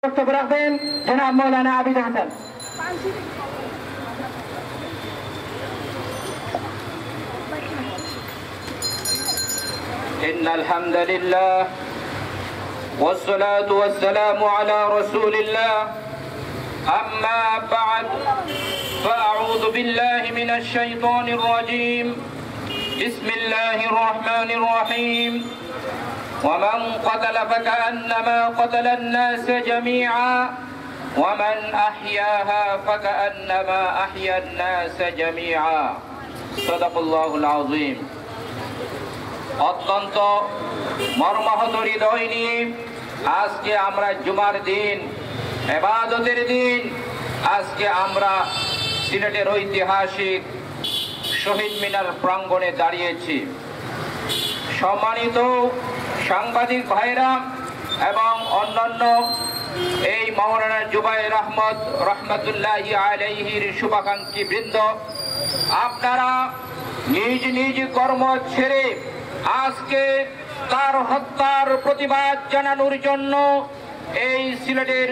বক্তব্য রাখবেন জনাব মৌলানা আবিদ হাসান। إن الحمد لله والصلاة والسلام على رسول الله أما بعد فأعوذ بالله من الشيطان الرجيم بسم الله الرحمن الرحيم ومن قتل فكأنما قتل الناس جميعا ومن أحياها فكأنما أحيا الناس جميعا صدق الله العظيم। অত্যন্ত মর্মাহত হৃদয় নিয়ে আজকে আমরা জুমার দিন, ইবাদতের দিন, আজকে আমরা সিলেটের ঐতিহাসিক শহীদ মিনার প্রাঙ্গণে দাঁড়িয়েছি। সম্মানিত সাংবাদিক ভাইরা এবং অন্যান্য এই মাওলানা জুবায়ের আহমদ রহমতুল্লাহি আলাইহির শুভাকাঙ্ক্ষী বৃন্দ, আপনারা নিজ নিজ কর্ম ছেড়ে আজকে তার হত্যার প্রতিবাদ জানানোর জন্য এই সিলেটের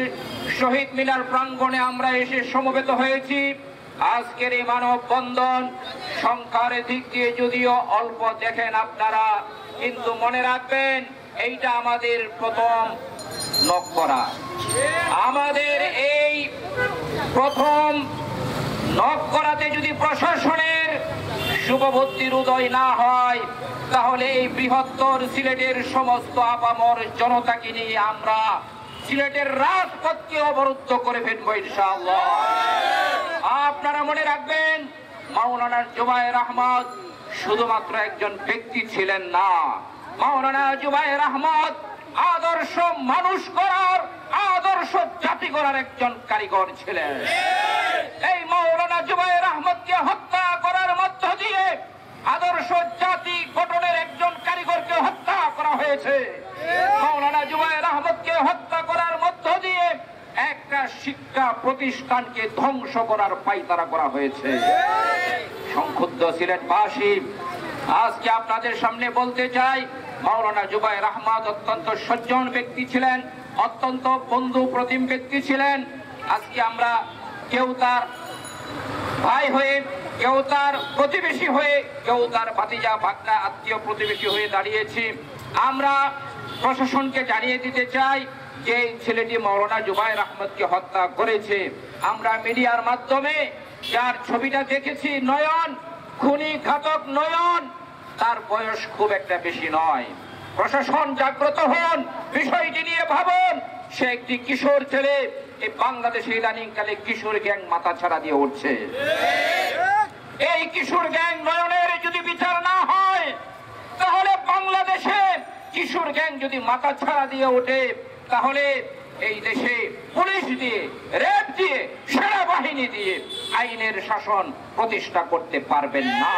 শহীদ মিনার প্রাঙ্গণে আমরা এসে সমবেত হয়েছি। আজকের এই মানববন্ধন সংখ্যার দিক দিয়ে যদিও অল্প দেখেন আপনারা, কিন্তু মনে রাখবেন এইটা আমাদের প্রথম নক করা। আমাদের এই প্রথম নক করাতে যদি প্রশাসনের শুভবুদ্ধির উদয় না হয়, তাহলে এই বৃহত্তর সিলেটের সমস্ত আপামর জনতাকে নিয়ে আমরা সিলেটের রাজপথকে অবরুদ্ধ করে ফেলবো ইনশাআল্লাহ। আপনারা মনে রাখবেন, মাওলানা জুবায়ের আহমদ শুধুমাত্র একজন ব্যক্তি ছিলেন না। মাওলানা জুবায়ের আহমদ আদর্শ মানুষ করার, আদর্শ জাতি করার একজন কারিগর ছিলেন। এই মাওলানা জুবায়ের আহমদকে হত্যা করার মধ্য দিয়ে আদর্শ জাতি গঠনের একজন কারিগরকে হত্যা করা হয়েছে। মাওলানা জুবায়ের আহমদকে হত্যা করার মধ্য দিয়ে একটা শিক্ষা প্রতিষ্ঠানকে ধ্বংস করার পায়তারা করা হয়েছে। সংক্ষুব্ধ সিলেটবাসী, আজকে আপনাদের সামনে বলতে চাই, মাওলানা জুবায়ের আহমদ অত্যন্ত সজ্জন ব্যক্তি ছিলেন, অত্যন্ত বন্ধু প্রতিম ব্যক্তি ছিলেন। আজকে আমরা কেউ তার ভাই হয়ে, কেউ তার প্রতিবেশী হয়ে, কেউ তার ভাতিজা ভাগনা আত্মীয় প্রতিবেশী হয়ে দাঁড়িয়েছি। আমরা প্রশাসনকে জানিয়ে দিতে চাই যে ছেলেটি মাওলানা জুবায়ের আহমদকে হত্যা করেছে। আমরা মিডিয়ার মাধ্যমে যার ছবিটা দেখেছি, নয়ন, খুনি ঘাতক নয়ন, তার বয়স খুব একটা বেশি নয়। প্রশাসন জাগ্রত হন, বিষয়টি নিয়ে ভাবুন। সে একটি কিশোর ছেলে। এই বাংলাদেশে ইদানিংকালে কিশোর গ্যাং মাথা ছাড়া দিয়ে উঠছে। এই কিশোর গ্যাং নয়নের যদি বিচার না হয়, তাহলে বাংলাদেশে কিশোর গ্যাং যদি মাথা ছাড়া দিয়ে ওঠে, তাহলে এই দেশে পুলিশ দিয়ে, র্যাব দিয়ে, সেনাবাহিনী দিয়ে আইনের শাসন প্রতিষ্ঠা করতে পারবেন না।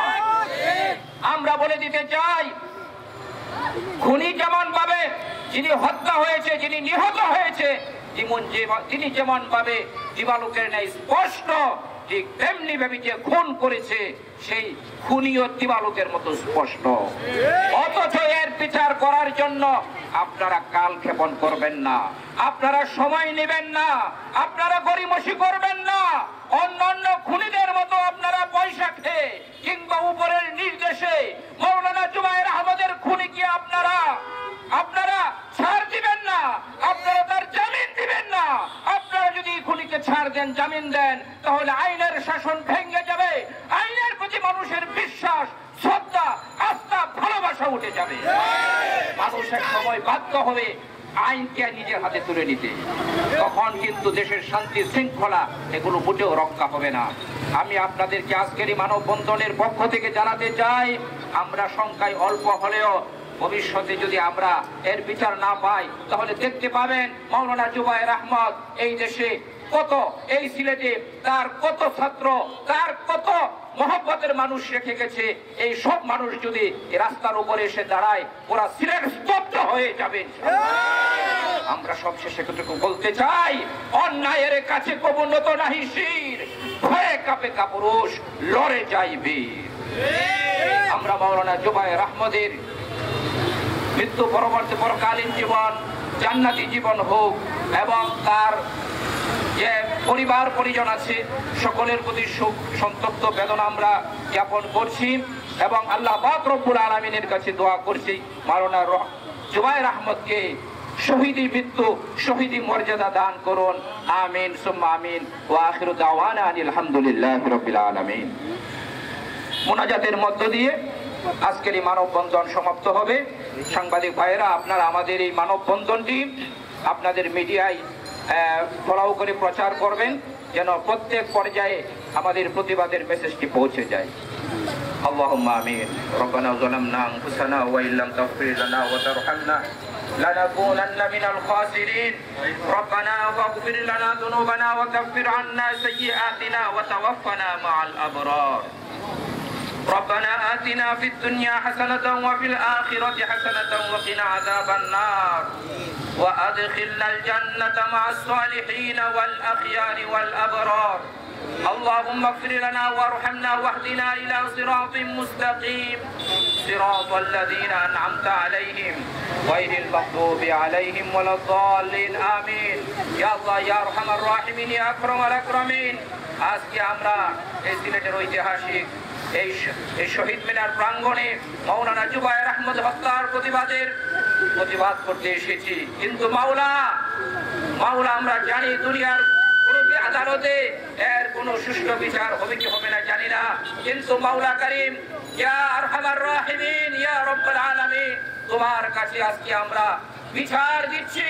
আমরা বলে দিতে চাই, খুনি যেমন ভাবে, যিনি হত্যা হয়েছে, যিনি নিহত হয়েছে, তিনি যেমন ভাবে দিবালোকের ন্যায় স্পষ্ট, ঠিক তেমনি ভাবে যে খুন করেছে সেই খুনিও দিবালোকের মতো স্পষ্ট। অথচ এর বিচার করার জন্য আপনারা কাল ক্ষেপণ করবেন না, আপনারা সময় নেবেন না, আপনারা গড়িমসি করবেন না। অন্যান্য খুনিদের মতো আপনারা পয়সা খেয়ে কিংবা উপরের নির্দেশে মাওলানা জুবায়ের আহমদের খুনিকে আপনারা ছাড় দিবেন না, আপনারা তার জামিন দিবেন না। আপনারা যদি খুনিকে ছাড় দেন, জামিন দেন, তাহলে আইনের শাসন ভেঙে যাবে, আইনের প্রতি মানুষের বিশ্বাস, শ্রদ্ধা, আস্থা, ভালোবাসা উঠে যাবে। মানুষ এক সময় বাধ্য হবে আইনকে নিজের হাতে তুলে নিতে। তখন কিন্তু দেশের শান্তি শৃঙ্খলা এগুলো মোটেও রক্ষা হবে না। আমি আপনাদেরকে আজকের এই মানববন্ধনের পক্ষ থেকে জানাতে চাই, আমরা সংখ্যায় অল্প হলেও ভবিষ্যতে যদি আমরা এর বিচার না পাই, তাহলে দেখতে পাবেন মাওলানা জুবায়ের আহমদ এই দেশে কত, এই সিলেটে তার কত ছাত্র, তার কত মহব্বতের মানুষ রেখে গেছে। এই সব মানুষ যদি রাস্তার উপরে এসে দাঁড়ায়, ওরা সিলেট স্তব্ধ হয়ে যাবে। আমরা সবশেষে এতটুকু বলতে চাই, অন্যায়ের কাছে কবু নত নাহি শির, ভয়ে কাঁপে কাপুরুষ, লড়ে যায় বীর। আমরা মাওলানা জুবায়ের আহমদের মৃত্যু পরবর্তী পরকালীন জীবন জান্নাতি জীবন হোক এবং তার যে পরিবার পরিজন আছে সকলের প্রতি সুখ সন্তপ্ত বেদনা আমরা জ্ঞাপন করছি এবং আল্লাহ পাক রব্বুল আলামিনের কাছে দোয়া করছি মাওলানা জুবায়ের আহমদকে শহীদি মৃত্যু শহীদি মর্যাদা দান করুন আমিন সুম্মা আমিন ওয়া আখিরু দাওয়ানা আনিল হামদুলিল্লাহি রাব্বিল আলামিন। মুনাজাতের মধ্য দিয়ে আজকের এই মানববন্ধন সমাপ্ত হবে। সাংবাদিক ভাইয়েরা, আপনারা আমাদের এই মানববন্ধনটি আপনাদের মিডিয়ায় ফলো করে প্রচার করবেন যেন প্রত্যেক পর্যায়ে আমাদের প্রতিবাদের মেসেজটি পৌঁছে যায়। আল্লাহুম্মা আমিন। রব্বানা যালামনা আনফুসানা ওয়া ইল্লাম তাগফির লানা ওয়া তারহামনা লানাকুনান্না মিনাল খাসিরিন। রব্বানা ফাগফির লানা যুনুবানা ওয়া কাফির আন্না সাইয়্যাতিনা ওয়া তাওয়াফানা মা'আল আবরার। ربنا آتنا في الدنيا حسنة وفي الآخرة حسنة وقنا عذاب النار وأدخلنا الجنة مع الصالحين والأخيار والأبرار. اللهم اغفر لنا وارحمنا واهدنا إلى صراط مستقيم صراط الذين أنعمت عليهم غير المغضوب عليهم ولا الضالين آمين. يا الله يا أرحم الراحمين يا أكرم الأكرمين. আজকে আমরা এই সিলেটের ঐতিহাসিক এই শহীদ মিনার প্রাঙ্গণে মাওলানা জুবায়ের আহমদ হত্যার প্রতিবাদ করতে এসেছি। কিন্তু মাওলা আমরা জানি দুনিয়ার কোন আদালতে এর কোন সুষ্ঠু বিচার হবে কি হবে না জানি না, কিন্তু মাওলা করিম ইয়া আরহামার রাহিমিন ইয়া রব্বুল আলামিন, তোমার কাছে আজকে আমরা বিচার দিচ্ছি।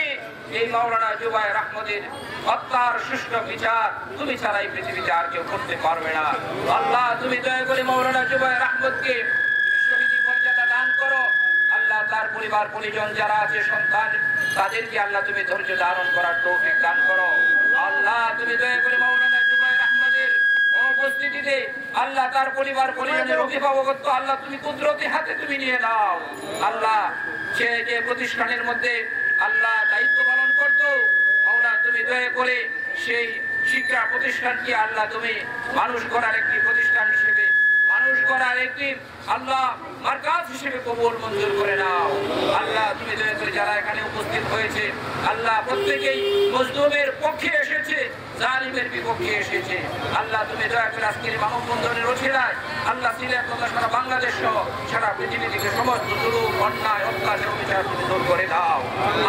এই মাওলানা জুবায়ের আহমদের হত্যার সুষ্ঠু বিচার তুমি ছাড়াই পৃথিবীতে আর কেউ করতে পারবে না। আল্লাহ তুমি দয়া করে মাওলানা জুবায়ের আহমদকে শহীদি মর্যাদা দান করো। আল্লাহ তার পরিবার পরিজন যারা আছে সন্তান তাদেরকে আল্লাহ তুমি ধৈর্য ধারণ করার তৌফিক দান করো। আল্লাহ তুমি দয়া করে মাওলানা জুবায়ের আহমদের উপস্থিতিতে আল্লাহ তার পরিবার পরিজনের অভিভাবকত্ব আল্লাহ তুমি কুদরতি হাতে তুমি নিয়ে নাও। আল্লাহ সে যে প্রতিষ্ঠানের মধ্যে আল্লাহ দায়িত্ব পালন করতো মাওলা তুমি দয়া করে সেই শিক্ষা প্রতিষ্ঠানকে আল্লাহ তুমি মানুষ করার একটি প্রতিষ্ঠান হিসেবে মানুষ করার একটি আল্লাহ মার্কাজ হিসেবে কবুল মঞ্জুর করে নাও। আল্লাহ তুমি দয়া করে যারা এখানে উপস্থিত হয়েছে আল্লাহ প্রত্যেকেই মজলুমের পক্ষে এসেছে, জালিমের বিপক্ষে এসেছে। আল্লাহ তুমি দয়া করে আজকের মানববন্ধনের ওসিলায় আল্লাহ সিলেট তথা সারা বাংলাদেশ সহ সারা পৃথিবী থেকে সমস্ত জুলুম অন্যায় অত্যাচার বিচার তুমি দূর করে দাও।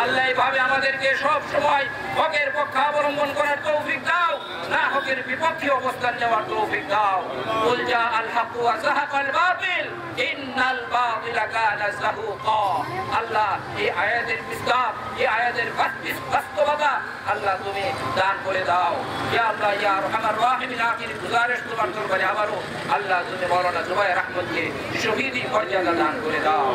আল্লাহ এইভাবে আমাদেরকে সব সময় হকের পক্ষে অবলম্বন করার তৌফিক দাও, না হকের বিপক্ষে অবস্থান নেওয়ার তৌফিক দাও। কুল জা আল হক ওয়া যাহাকাল বাতিল ইন্নাল বাতিলা কানা যাহুকা। আল্লাহ এই আয়াতের মিসদাক এই আয়াতের বাস্তবতা আল্লাহ তুমি দান করে দাও। ইয়া আল্লাহ ইয়া আরহামার রাহিমিন, আখির গুজারিশ তোমার দরবারে আবারো আল্লাহ তুমি মাওলানা জুবায়ের আহমদকে শহীদি মর্যাদা দান করে দাও।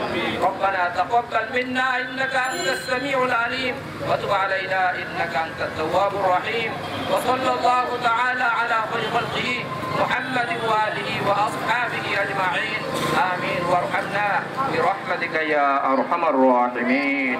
রব্বানা তাকাব্বাল মিন্না ইন্নাকা আনতাস সামিউল আলিম ওয়া তুব আলাইনা ইন্নাকা আনতাত তাওয়াবুর রহিম। ওয়া সাল্লাল্লাহু তাআলা আলা খায়রি খালকিহি মুহাম্মাদ ওয়া আলিহি ওয়া আসহাবিহি আজমাইন আমিন ওয়ারহামনা বিরহমাতিকা ইয়া আরহামার রাহিমিন।